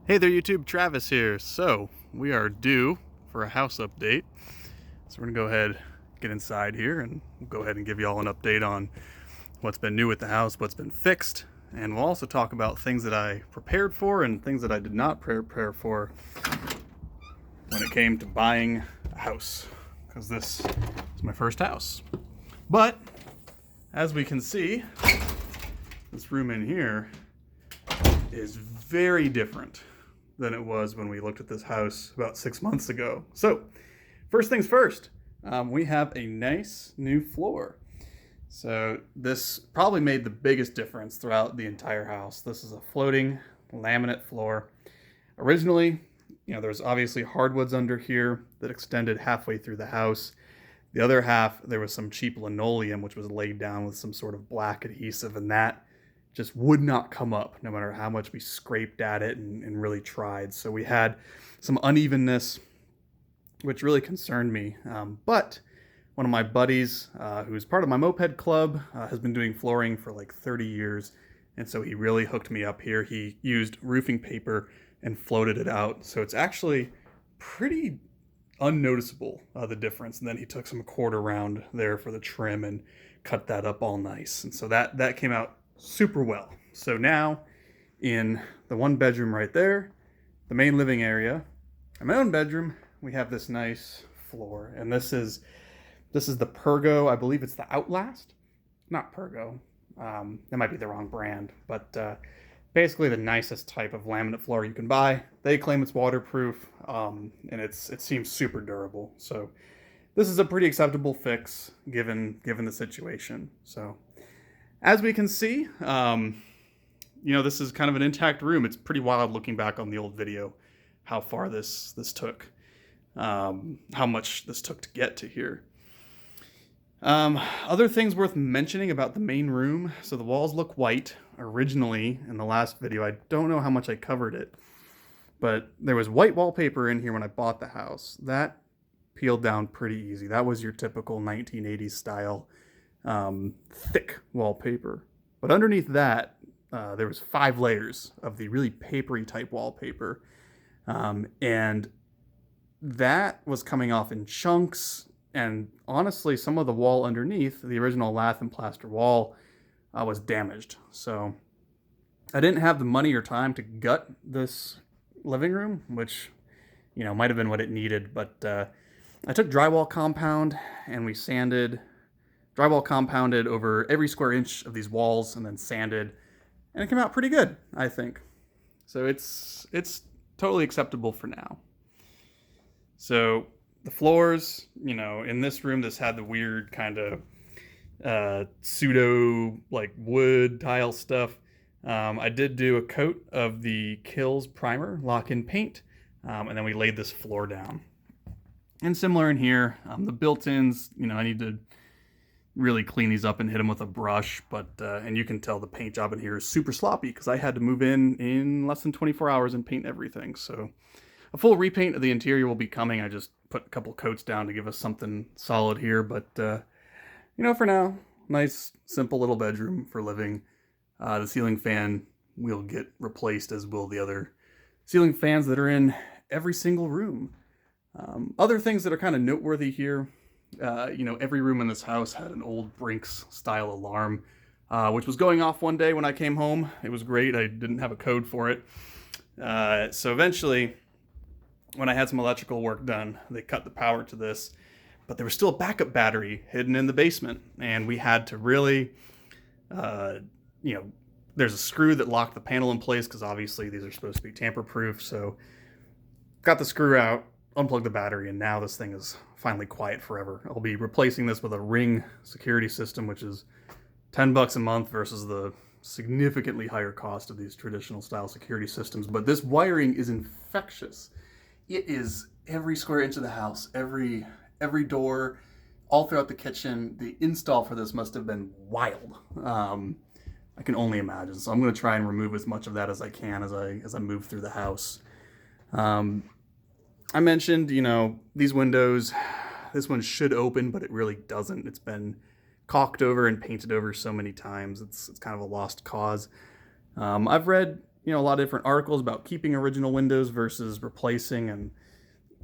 Hey there YouTube, Travis here. So we are due for a house update. So we're gonna go ahead, get inside here and we'll go ahead and give you all an update on what's been new with the house, what's been fixed. And we'll also talk about things that I prepared for and things that I did not prepare for when it came to buying a house. Because this is my first house. But as we can see, this room in here is very different than it was when we looked at this house about 6 months ago. So, first things first, we have a nice new floor. So this probably made the biggest difference throughout the entire house. This is a floating laminate floor. Originally, there's obviously hardwoods under here that extended halfway through the house. The other half, there was some cheap linoleum, which was laid down with some sort of black adhesive, and that just would not come up no matter how much we scraped at it and really tried. So we had some unevenness, which really concerned me. But one of my buddies, who's part of my moped club, has been doing flooring for like 30 years. And so he really hooked me up here. He used roofing paper and floated it out. So it's actually pretty unnoticeable, the difference. And then he took some quarter round there for the trim and cut that up all nice. And so that came out super well. So now in the one bedroom right there, the main living area, in my own bedroom, we have this nice floor. And this is the Pergo. I believe it's the Outlast, not Pergo. That might be the wrong brand, but basically the nicest type of laminate floor you can buy. They claim it's waterproof, and it seems super durable. So this is a pretty acceptable fix given the situation. So as we can see, this is kind of an intact room. It's pretty wild looking back on the old video, how far this took, how much this took to get to here. Other things worth mentioning about the main room. So the walls look white. Originally, in the last video, I don't know how much I covered it, but there was white wallpaper in here when I bought the house. That peeled down pretty easy. That was your typical 1980s style thick wallpaper. But underneath that, there was 5 layers of the really papery type wallpaper. And that was coming off in chunks. And honestly, some of the wall underneath, the original lath and plaster wall, was damaged. So I didn't have the money or time to gut this living room, which, might have been what it needed. But I took drywall compound and we drywall compounded over every square inch of these walls and then sanded, and it came out pretty good, I think. So it's totally acceptable for now. So the floors, in this room, this had the weird kind of pseudo like wood tile stuff. I did do a coat of the Kills primer lock-in paint, and then we laid this floor down. And similar in here, the built-ins, I need to really clean these up and hit them with a brush, but and you can tell the paint job in here is super sloppy because I had to move in less than 24 hours and paint everything. So a full repaint of the interior will be coming. I just put a couple coats down to give us something solid here, but for now, nice simple little bedroom for living. The ceiling fan will get replaced, as will the other ceiling fans that are in every single room. Other things that are kind of noteworthy here, every room in this house had an old Brinks style alarm, which was going off one day when I came home. It was great. I didn't have a code for it. So eventually, when I had some electrical work done, they cut the power to this, but there was still a backup battery hidden in the basement, and we had to really, there's a screw that locked the panel in place because obviously these are supposed to be tamper-proof. So got the screw out, unplugged the battery, and now this thing is finally quiet forever. I'll be replacing this with a Ring security system, which is $10 a month versus the significantly higher cost of these traditional style security systems. But this wiring is infectious. It is every square inch of the house, every door, all throughout the kitchen. The install for this must have been wild. I can only imagine. So I'm going to try and remove as much of that as I can as I move through the house. I mentioned, these windows, this one should open, but it really doesn't. It's been caulked over and painted over so many times. It's kind of a lost cause. I've read, a lot of different articles about keeping original windows versus replacing. And,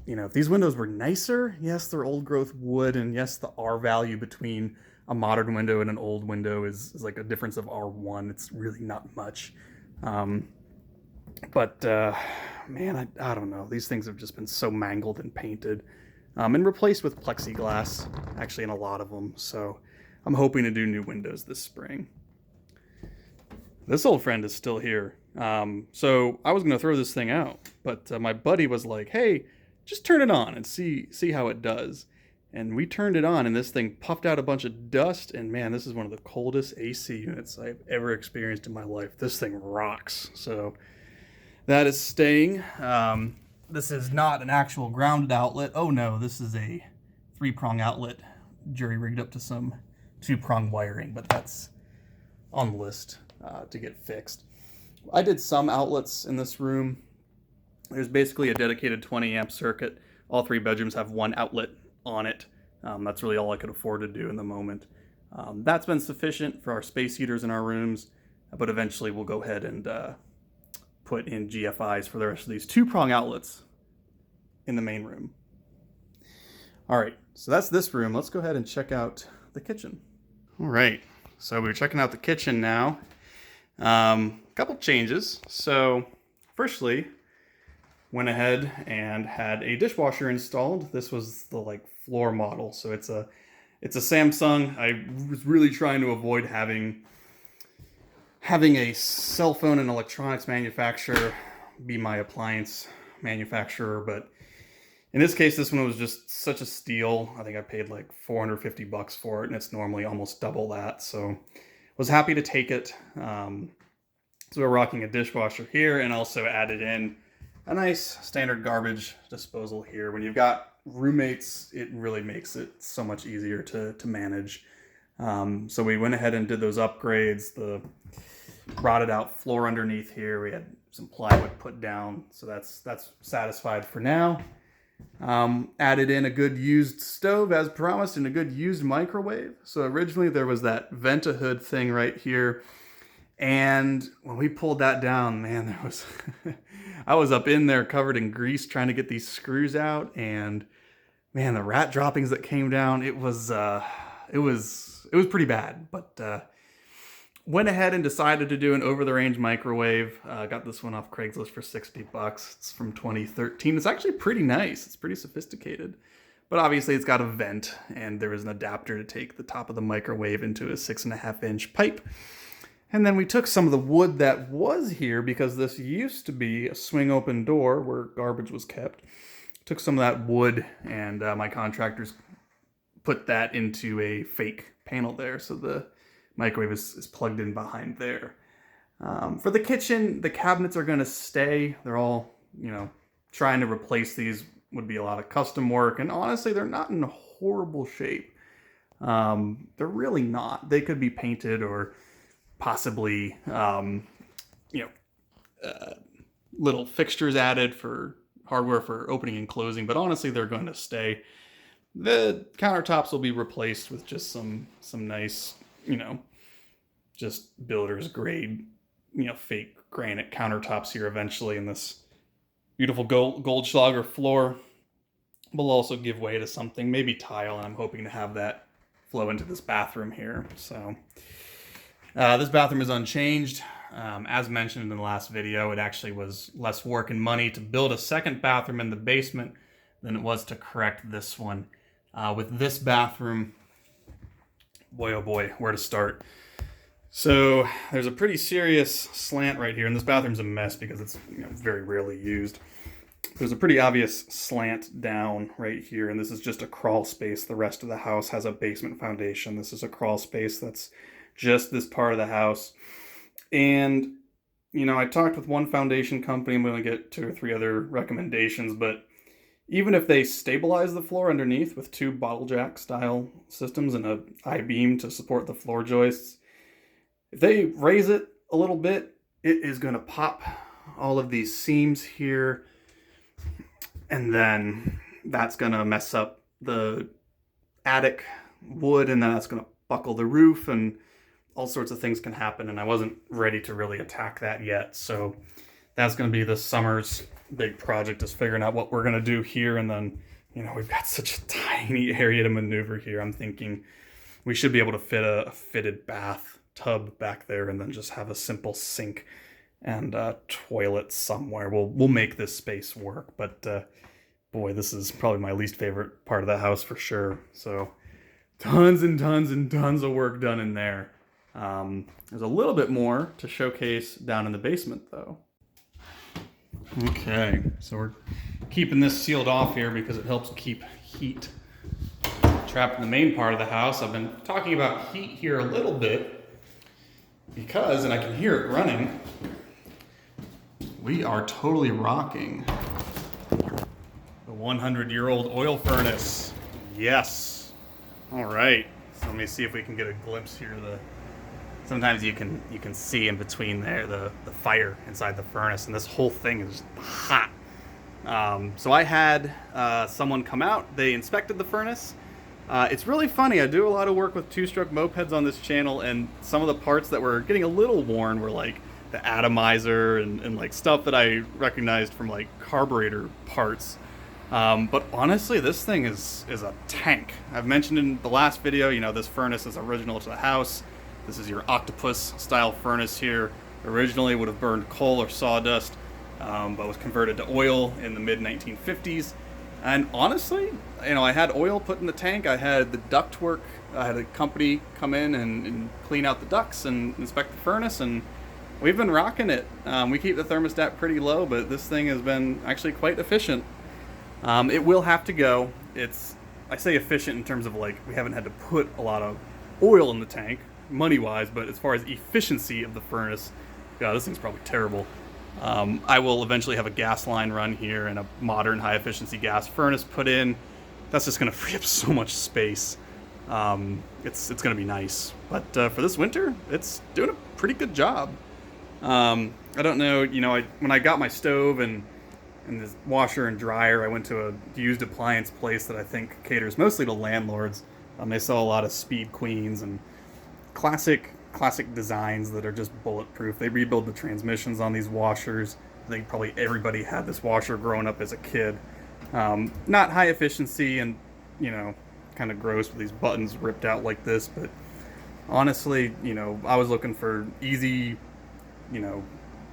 if these windows were nicer, yes, they're old growth wood, and yes, the R value between a modern window and an old window is like a difference of R1. It's really not much. But man, I don't know. These things have just been so mangled and painted, and replaced with plexiglass, actually, in a lot of them. So I'm hoping to do new windows this spring. This old friend is still here. So I was going to throw this thing out, but my buddy was like, hey, just turn it on and see how it does. And we turned it on, and this thing puffed out a bunch of dust. And man, this is one of the coldest AC units I've ever experienced in my life. This thing rocks. So that is staying. This is not an actual grounded outlet. Oh no, this is a 3-prong outlet, jury-rigged up to some 2-prong wiring, but that's on the list to get fixed. I did some outlets in this room. There's basically a dedicated 20 amp circuit. All 3 bedrooms have 1 outlet on it. That's really all I could afford to do in the moment. That's been sufficient for our space heaters in our rooms, but eventually we'll go ahead and put in GFIs for the rest of these 2-prong outlets in the main room. All right, so that's this room. Let's go ahead and check out the kitchen. All right, so we're checking out the kitchen now. Couple changes. So firstly, went ahead and had a dishwasher installed. This was the floor model, so it's a Samsung. I was really trying to avoid having a cell phone and electronics manufacturer be my appliance manufacturer, but in this case, this one was just such a steal. I think I paid like $450 for it, and it's normally almost double that, so was happy to take it. So we're rocking a dishwasher here, and also added in a nice standard garbage disposal here. When you've got roommates, it really makes it so much easier to manage. So we went ahead and did those upgrades. The rotted out floor underneath here, we had some plywood put down, so that's satisfied for now. Added in a good used stove as promised, and a good used microwave. So originally there was that Vent-A-Hood thing right here, and when we pulled that down, man, there was I was up in there covered in grease trying to get these screws out, and man, the rat droppings that came down, it was pretty bad. But went ahead and decided to do an over-the-range microwave. Got this one off Craigslist for $60. It's from 2013. It's actually pretty nice. It's pretty sophisticated. But obviously it's got a vent, and there is an adapter to take the top of the microwave into a 6.5-inch pipe. And then we took some of the wood that was here, because this used to be a swing open door where garbage was kept. Took some of that wood, and my contractors put that into a fake panel there, so the microwave is plugged in behind there. For the kitchen, the cabinets are going to stay. They're all, trying to replace these would be a lot of custom work, and honestly, they're not in horrible shape. They're really not. They could be painted or possibly, little fixtures added for hardware for opening and closing, but honestly, they're going to stay. The countertops will be replaced with just some nice, just builder's grade, fake granite countertops here eventually, and this beautiful Goldschlager floor will also give way to something, maybe tile, and I'm hoping to have that flow into this bathroom here. So this bathroom is unchanged. As mentioned in the last video, it actually was less work and money to build a second bathroom in the basement than it was to correct this one. With this bathroom, boy oh boy, where to start? So there's a pretty serious slant right here, and this bathroom's a mess because it's very rarely used. There's a pretty obvious slant down right here, and this is just a crawl space. The rest of the house has a basement foundation. This is a crawl space that's just this part of the house. And, I talked with one foundation company. I'm going to get 2 or 3 other recommendations, but even if they stabilize the floor underneath with 2 bottle jack style systems and an I-beam to support the floor joists, if they raise it a little bit, it is going to pop all of these seams here, and then that's going to mess up the attic wood, and then that's going to buckle the roof, and all sorts of things can happen, and I wasn't ready to really attack that yet. So that's going to be this summer's big project, is figuring out what we're going to do here. And then, we've got such a tiny area to maneuver here. I'm thinking we should be able to fit a fitted bath tub back there, and then just have a simple sink and a toilet somewhere. We'll make this space work, but boy, this is probably my least favorite part of the house for sure. So tons and tons and tons of work done in there. There's a little bit more to showcase down in the basement though. Okay, so we're keeping this sealed off here because it helps keep heat trapped in the main part of the house. I've been talking about heat here a little bit because, and I can hear it running, we are totally rocking the 100-year-old oil furnace. Yes. All right. So let me see if we can get a glimpse here. Sometimes you can see in between there the fire inside the furnace, and this whole thing is hot. So I had someone come out. They inspected the furnace. It's really funny. I do a lot of work with two-stroke mopeds on this channel, and some of the parts that were getting a little worn were like the atomizer and like stuff that I recognized from like carburetor parts. But honestly, this thing is a tank. I've mentioned in the last video, this furnace is original to the house. This is your octopus style furnace here. Originally would have burned coal or sawdust, but was converted to oil in the mid 1950s. And honestly, I had oil put in the tank. I had the duct work. I had a company come in and clean out the ducts and inspect the furnace, and we've been rocking it. We keep the thermostat pretty low, but this thing has been actually quite efficient. It will have to go. I say efficient in terms of like we haven't had to put a lot of oil in the tank, money-wise, but as far as efficiency of the furnace, God, this thing's probably terrible. I will eventually have a gas line run here and a modern high-efficiency gas furnace put in. That's just going to free up so much space. It's going to be nice. But for this winter, it's doing a pretty good job. I don't know, when I got my stove and this washer and dryer, I went to a used appliance place that I think caters mostly to landlords. They sell a lot of Speed Queens and classic designs that are just bulletproof. They rebuild the transmissions on these washers. I think probably everybody had this washer growing up as a kid. Not high efficiency and, kind of gross with these buttons ripped out like this, but honestly, I was looking for easy,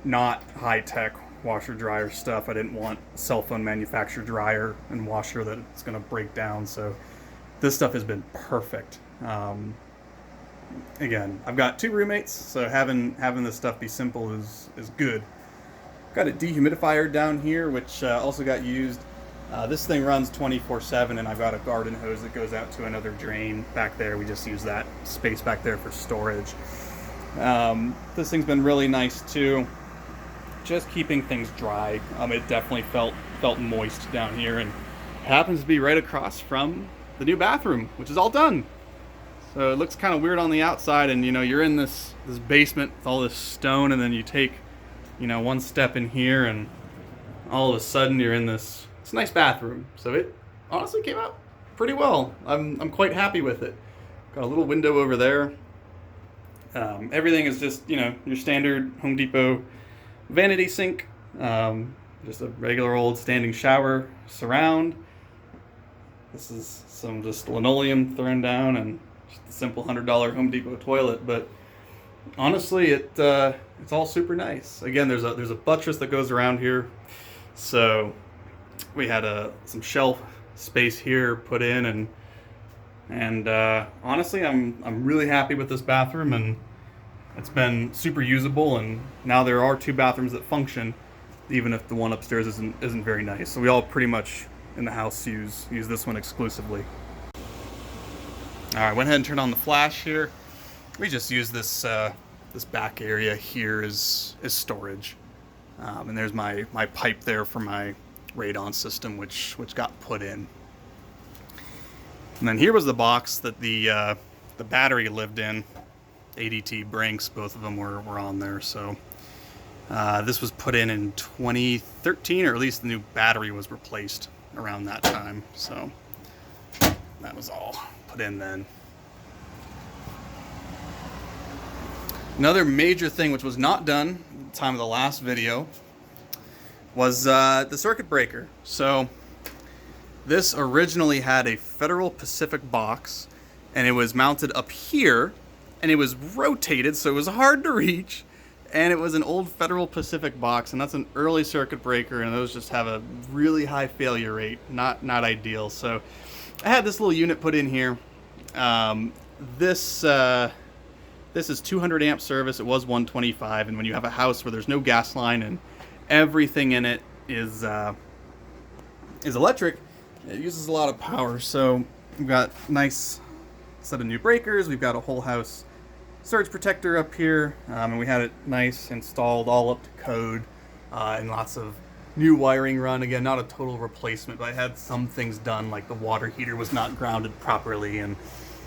not high-tech washer dryer stuff. I didn't want a cell phone manufacturer dryer and washer that it's going to break down, so this stuff has been perfect. Again, I've got 2 roommates, so having this stuff be simple is good. Got a dehumidifier down here, which also got used. This thing runs 24/7, and I've got a garden hose that goes out to another drain back there. We just use that space back there for storage. This thing's been really nice too, just keeping things dry. It definitely felt moist down here, and it happens to be right across from the new bathroom, which is all done. So it looks kind of weird on the outside, and you're in this basement with all this stone, and then you take one step in here, and all of a sudden you're in this nice bathroom. So it honestly came out pretty well. I'm quite happy with it. Got a little window over there. Everything is just your standard Home Depot vanity sink, just a regular old standing shower surround. This is some just linoleum thrown down and just a simple $100 Home Depot toilet, but honestly, it's all super nice. Again, there's a buttress that goes around here, so we had some shelf space here put in, and honestly, I'm really happy with this bathroom, and it's been super usable. And now there are 2 bathrooms that function, even if the one upstairs isn't very nice. So we all pretty much in the house use this one exclusively. All right, went ahead and turned on the flash here. We just use this back area here as storage, and there's my pipe there for my radon system, which got put in. And then here was the box that the battery lived in. ADT Brinks, both of them were on there. So this was put in 2013, or at least the new battery was replaced around that time. So that was all put in then. Another major thing which was not done at the time of the last video was the circuit breaker. So this originally had a Federal Pacific box, and it was mounted up here, and it was rotated, so it was hard to reach, and it was an old Federal Pacific box, and that's an early circuit breaker, and those just have a really high failure rate. Not ideal. So I had this little unit put in here. This is 200 amp service. It was 125, and when you have a house where there's no gas line and everything in it is electric, it uses a lot of power. So we've got a nice set of new breakers. We've got a whole house surge protector up here, and we had it nice installed, all up to code, and lots of new wiring run. Again, not a total replacement, but I had some things done, like the water heater was not grounded properly, and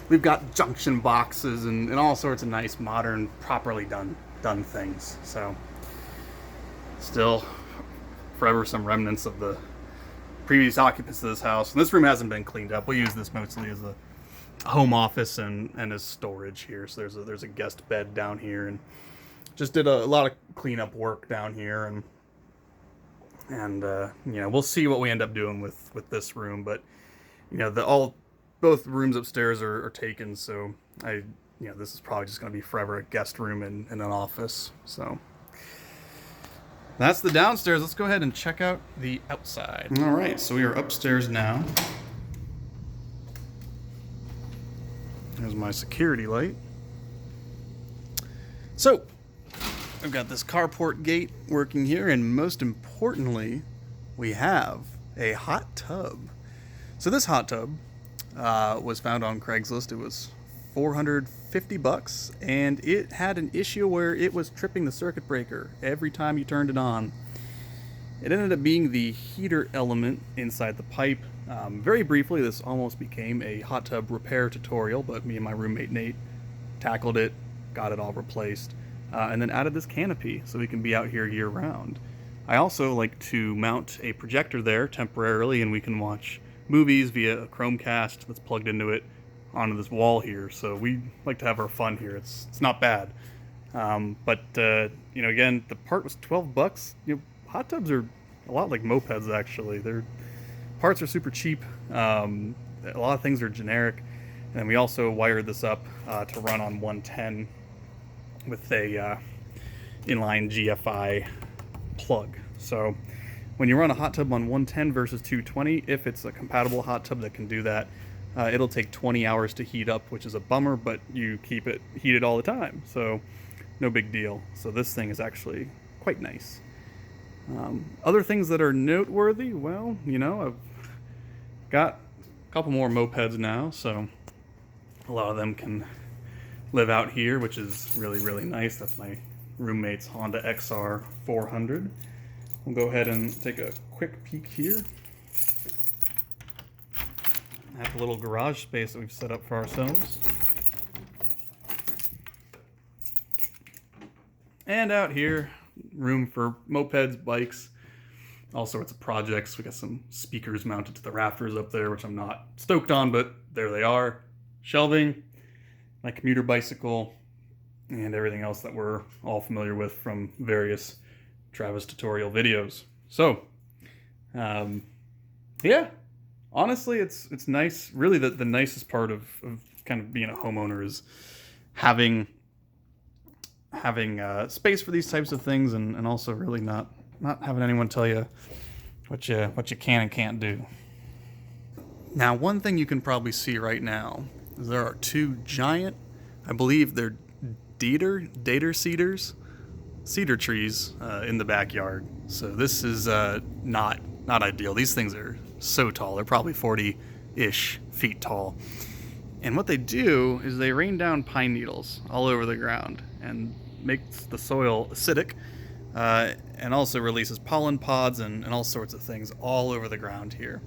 we've got junction boxes and all sorts of nice, modern, properly done things. So still forever some remnants of the previous occupants of this house. And this room hasn't been cleaned up. We use this mostly as a home office and as storage here. So there's a guest bed down here, and just did a lot of cleanup work down here, and you know, we'll see what we end up doing with this room. But you know, both rooms upstairs are taken, so this is probably just going to be forever a guest room and an office. So that's the downstairs. Let's go ahead and check out the outside. All right, so we are upstairs now. There's my security light. So I've got this carport gate working here, and most importantly, we have a hot tub. So this hot tub was found on Craigslist. It was $450, and it had an issue where it was tripping the circuit breaker every time you turned it on. It ended up being the heater element inside the pipe. Very briefly, this almost became a hot tub repair tutorial, but me and my roommate Nate tackled it, got it all replaced, and then added this canopy so we can be out here year round. I also like to mount a projector there temporarily, and we can watch movies via a Chromecast that's plugged into it onto this wall here. So we like to have our fun here. It's not bad. But again, the part was $12. Hot tubs are a lot like mopeds, actually. Their parts are super cheap. A lot of things are generic. And then we also wired this up to run on 110 with a inline GFI plug. So when you run a hot tub on 110 versus 220, if it's a compatible hot tub that can do that, it'll take 20 hours to heat up, which is a bummer, but you keep it heated all the time, so no big deal. So this thing is actually quite nice. Other things that are noteworthy, well, I've got a couple more mopeds now, so a lot of them can live out here, which is really, really nice. That's my roommate's Honda XR 400. We'll go ahead and take a quick peek here at the little garage space that we've set up for ourselves. And out here, room for mopeds, bikes, all sorts of projects. We got some speakers mounted to the rafters up there, which I'm not stoked on, but there they are. Shelving, my commuter bicycle, and everything else that we're all familiar with from various Travis tutorial videos. So, yeah, honestly, it's nice. Really, the nicest part of kind of being a homeowner is having space for these types of things, and also really not having anyone tell you what you can and can't do. Now, one thing you can probably see right now is there are two giant, I believe they're cedar trees in the backyard. So this is not ideal. These things are so tall. They're probably 40-ish feet tall. And what they do is they rain down pine needles all over the ground and makes the soil acidic, and also releases pollen pods and all sorts of things all over the ground here.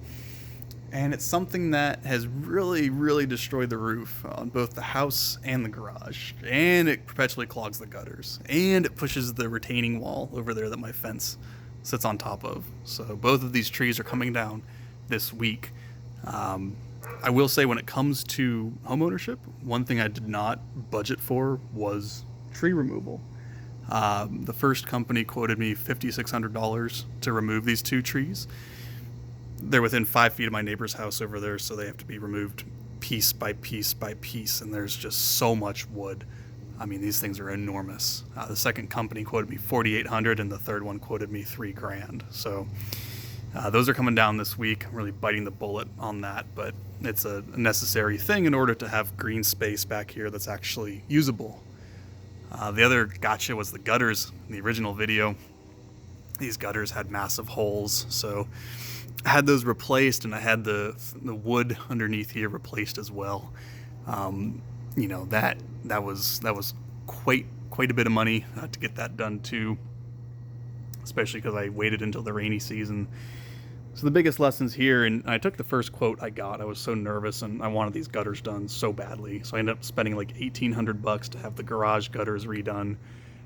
And it's something that has really, really destroyed the roof on both the house and the garage. And it perpetually clogs the gutters. And it pushes the retaining wall over there that my fence sits on top of. So both of these trees are coming down this week. I will say, when it comes to homeownership, one thing I did not budget for was tree removal. The first company quoted me $5,600 to remove these 2 trees. They're within 5 feet of my neighbor's house over there, so they have to be removed piece by piece by piece, and there's just so much wood. I mean, these things are enormous. The second company quoted me $4,800, and the third one quoted me $3,000. So those are coming down this week. I'm really biting the bullet on that, but it's a necessary thing in order to have green space back here that's actually usable. The other gotcha was the gutters. In the original video, these gutters had massive holes, so I had those replaced, and I had the wood underneath here replaced as well. You know, that was quite a bit of money to get that done too, especially because I waited until the rainy season. So the biggest lessons here, and I took the first quote I got. I was so nervous, and I wanted these gutters done so badly, so I ended up spending like $1,800 to have the garage gutters redone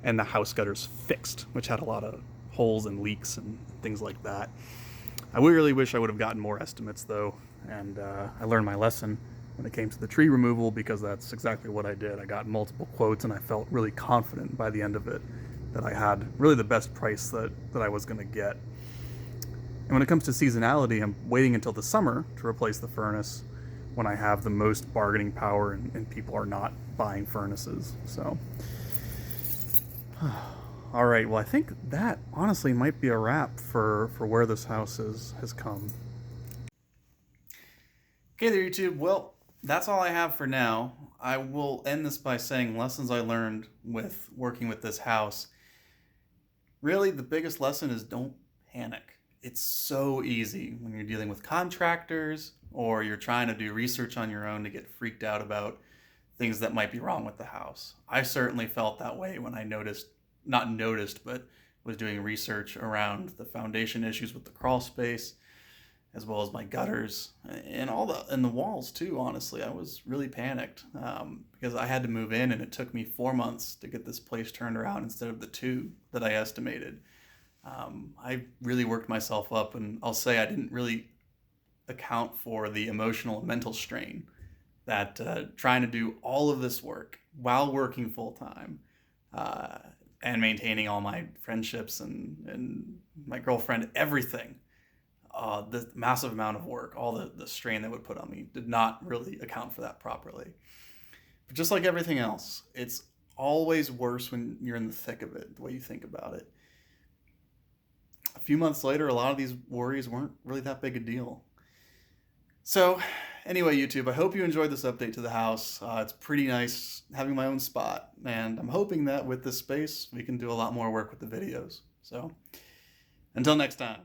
and the house gutters fixed, which had a lot of holes and leaks and things like that. I really wish I would have gotten more estimates though, and I learned my lesson when it came to the tree removal, because that's exactly what I did. I got multiple quotes, and I felt really confident by the end of it that I had really the best price that I was going to get. And when it comes to seasonality, I'm waiting until the summer to replace the furnace when I have the most bargaining power and people are not buying furnaces. So, all right, well, I think that honestly might be a wrap for where this house has come. Okay there, YouTube. Well, that's all I have for now. I will end this by saying lessons I learned with working with this house. Really, the biggest lesson is don't panic. It's so easy when you're dealing with contractors or you're trying to do research on your own to get freaked out about things that might be wrong with the house. I certainly felt that way when I but was doing research around the foundation issues with the crawl space, as well as my gutters and the walls too. Honestly, I was really panicked because I had to move in, and it took me 4 months to get this place turned around instead of the 2 that I estimated. I really worked myself up, and I'll say I didn't really account for the emotional and mental strain that trying to do all of this work while working full time and maintaining all my friendships and my girlfriend, everything. The massive amount of work, all the strain that would put on me, did not really account for that properly. But just like everything else, it's always worse when you're in the thick of it, the way you think about it. A few months later, a lot of these worries weren't really that big a deal. So anyway, YouTube, I hope you enjoyed this update to the house. It's pretty nice having my own spot, and I'm hoping that with this space, we can do a lot more work with the videos. So until next time.